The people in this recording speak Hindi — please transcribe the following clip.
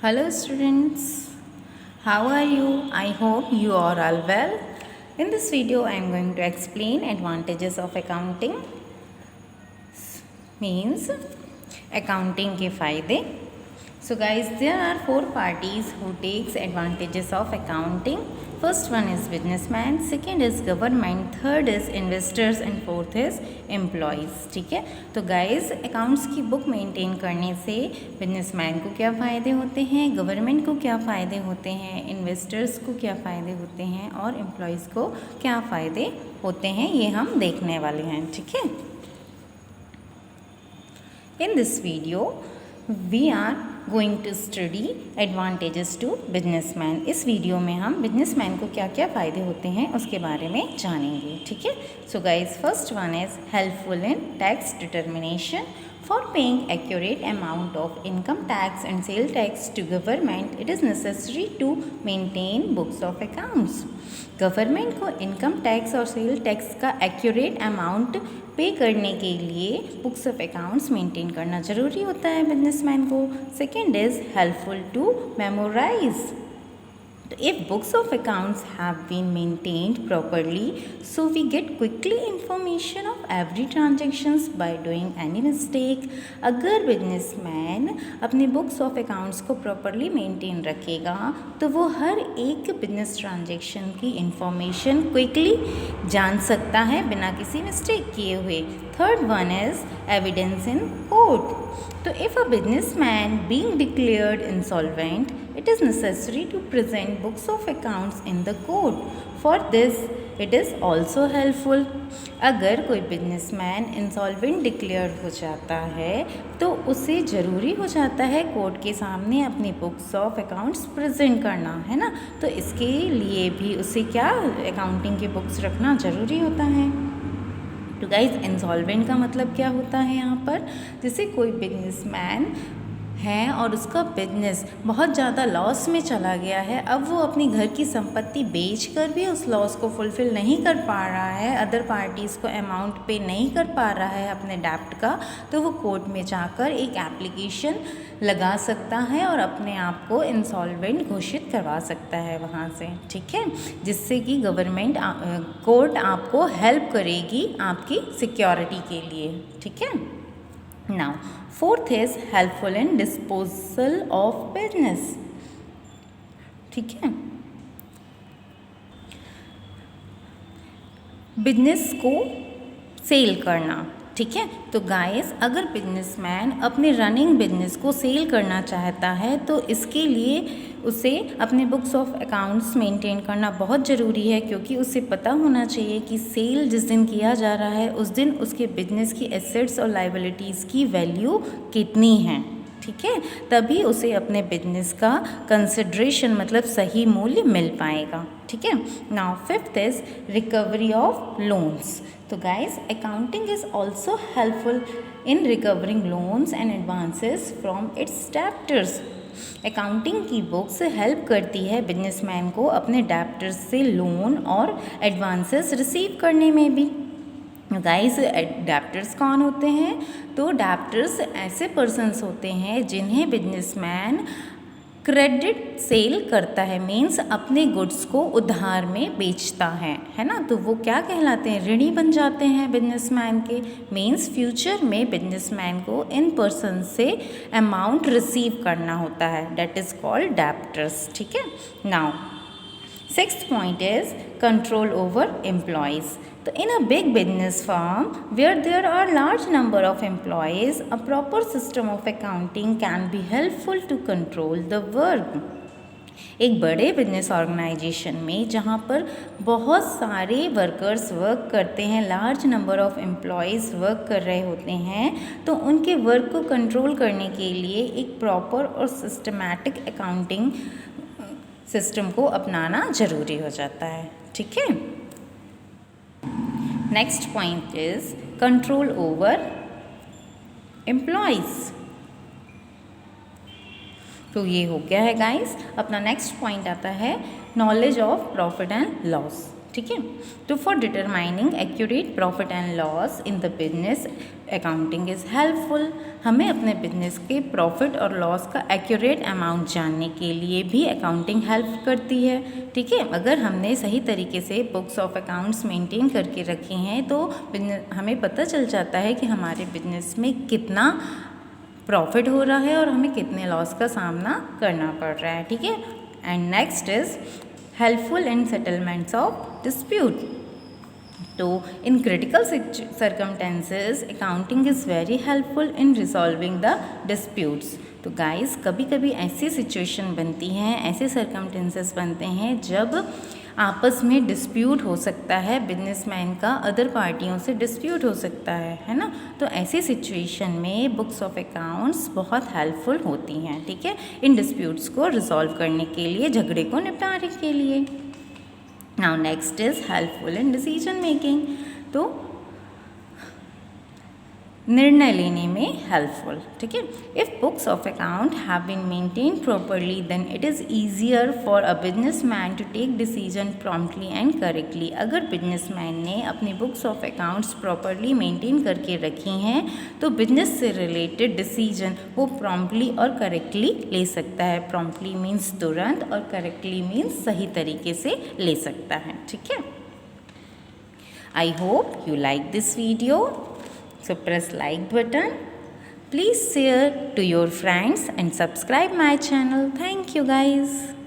Hello students, how are you? I hope you are all well. In this video I am going to explain advantages of accounting means accounting के फायदे. So guys, there are 4 parties who takes advantages of accounting. First one is businessman, second is government, third is investors and fourth is employees. ठीक है, तो गाइस अकाउंट्स की बुक मेंटेन करने से बिजनेसमैन को क्या फ़ायदे होते हैं, गवर्नमेंट को क्या फ़ायदे होते हैं, इन्वेस्टर्स को क्या फ़ायदे होते हैं और एम्प्लॉयज़ को क्या फ़ायदे होते हैं, ये हम देखने वाले हैं. ठीक है, in this video we are going to study advantages to businessman. इस वीडियो में हम बिजनेसमैन को क्या क्या फ़ायदे होते हैं उसके बारे में जानेंगे. ठीक है, so guys first one is helpful in tax determination. For paying accurate amount of income tax and sale tax to government, it is necessary to maintain books of accounts. Government को इनकम टैक्स और सेल टैक्स का एक्यूरेट अमाउंट पे करने के लिए बुक्स ऑफ अकाउंट्स मेंटेन करना ज़रूरी होता है बिजनेसमैन को. Second is helpful to memorise. If books of accounts have been maintained properly, so we get quickly information of every transactions by doing any mistake. अगर बिजनेसमैन अपने बुक्स ऑफ अकाउंट्स को प्रॉपरली मेंटेन रखेगा तो वो हर एक बिजनेस ट्रांजेक्शन की इंफॉर्मेशन क्विकली जान सकता है बिना किसी मिस्टेक किए हुए. Third one is evidence in court. तो if a businessman being declared insolvent, it is necessary to present books of accounts in the court. For this it is also helpful. अगर कोई बिजनेसमैन इंसॉल्वेंट डिक्लेयर हो जाता है तो उसे ज़रूरी हो जाता है कोर्ट के सामने अपनी बुक्स ऑफ अकाउंट्स प्रेजेंट करना, है ना. तो इसके लिए भी उसे क्या अकाउंटिंग की बुक्स रखना ज़रूरी होता है. तो गाइज इंसॉल्वेंट का मतलब क्या होता है यहाँ पर, जैसे कोई बिजनेसमैन है और उसका बिजनेस बहुत ज़्यादा लॉस में चला गया है, अब वो अपनी घर की संपत्ति बेचकर भी उस लॉस को फुलफ़िल नहीं कर पा रहा है, अदर पार्टीज़ को अमाउंट पे नहीं कर पा रहा है अपने डेप्ट का, तो वो कोर्ट में जाकर एक एप्लीकेशन लगा सकता है और अपने आप को इंसॉल्वेंट घोषित करवा सकता है वहाँ से. ठीक है, जिससे कि गवर्नमेंट कोर्ट आपको हेल्प करेगी आपकी सिक्योरिटी के लिए. ठीक है. Now, fourth is helpful in disposal of business. ठीक है, बिजनेस को सेल करना. ठीक है, तो गाइस अगर बिजनेसमैन अपने रनिंग बिजनेस को सेल करना चाहता है तो इसके लिए उसे अपने बुक्स ऑफ अकाउंट्स मेंटेन करना बहुत ज़रूरी है, क्योंकि उसे पता होना चाहिए कि सेल जिस दिन किया जा रहा है उस दिन उसके बिजनेस की एसेट्स और लायबिलिटीज़ की वैल्यू कितनी है. ठीक है, तभी उसे अपने बिजनेस का कंसिड्रेशन मतलब सही मूल्य मिल पाएगा. ठीक है. Now fifth is recovery of loans. तो guys accounting is also helpful in recovering loans and advances from its debtors. Accounting की बुक्स हेल्प करती है बिजनेसमैन को अपने डेप्टर्स से लोन और एडवांसेस रिसीव करने में भी. गाइस डेप्टर्स कौन होते हैं, तो डेप्टर्स ऐसे पर्सन्स होते हैं जिन्हें बिजनेसमैन क्रेडिट सेल करता है, मीन्स अपने गुड्स को उधार में बेचता है ना. तो वो क्या कहलाते हैं, ऋणी बन जाते हैं बिजनेसमैन के. मीन्स फ्यूचर में बिजनेसमैन को इन पर्सन से अमाउंट रिसीव करना होता है, डेट इज़ कॉल्ड डेप्टर्स. ठीक है. Now sixth point is control over employees. तो in a big business firm where there are large number of employees, a proper system of accounting can be helpful to control the work. एक बड़े बिजनेस ऑर्गेनाइजेशन में जहाँ पर बहुत सारे वर्कर्स वर्क करते हैं, large number of employees work कर रहे होते हैं, तो उनके वर्क को कंट्रोल करने के लिए एक प्रॉपर और सिस्टमैटिक अकाउंटिंग सिस्टम को अपनाना ज़रूरी हो जाता है. ठीक है. Next point is control over employees. तो ये हो गया है गाइस. अपना नेक्स्ट पॉइंट आता है knowledge of profit and loss. ठीक है। तो for determining accurate profit and loss in the business accounting is helpful. हमें अपने बिजनेस के प्रॉफिट और लॉस का एक्यूरेट अमाउंट जानने के लिए भी अकाउंटिंग हेल्प करती है, ठीक है। अगर हमने सही तरीके से बुक्स ऑफ अकाउंट्स मेंटेन करके रखे हैं तो हमें पता चल जाता है कि हमारे बिजनेस में कितना प्रॉफिट हो रहा है और हमें कितने लॉस का सामना करना पड़ रहा है, ठीक है। And next is helpful in settlements of dispute. तो in critical circumstances accounting is very helpful in resolving the disputes. तो गाइस कभी कभी ऐसी सिचुएशन बनती हैं, ऐसे सर्कमटेंसेस बनते हैं जब आपस में डिस्प्यूट हो सकता है, बिजनेसमैन का अदर पार्टियों से डिस्प्यूट हो सकता है ना। तो ऐसी सिचुएशन में बुक्स ऑफ अकाउंट्स बहुत हेल्पफुल होती हैं, ठीक है, इन डिस्प्यूट्स को रिजॉल्व करने के लिए, झगड़े को निपटाने के लिए। Now next is helpful in decision making. तो निर्णय लेने में हेल्पफुल, ठीक है। If books of account have been maintain properly then it is easier for a businessman to take decision promptly and correctly. अगर बिजनेसमैन ने अपनी books of accounts properly maintain करके रखी हैं तो बिजनेस से रिलेटेड डिसीजन वो प्रॉम्प्टली और करेक्टली ले सकता है। प्रॉम्प्टली मीन्स तुरंत और करेक्टली मीन्स सही तरीके से ले सकता है, ठीक है। I hope you like this video. So press like button. Please share to your friends and subscribe my channel. Thank you guys.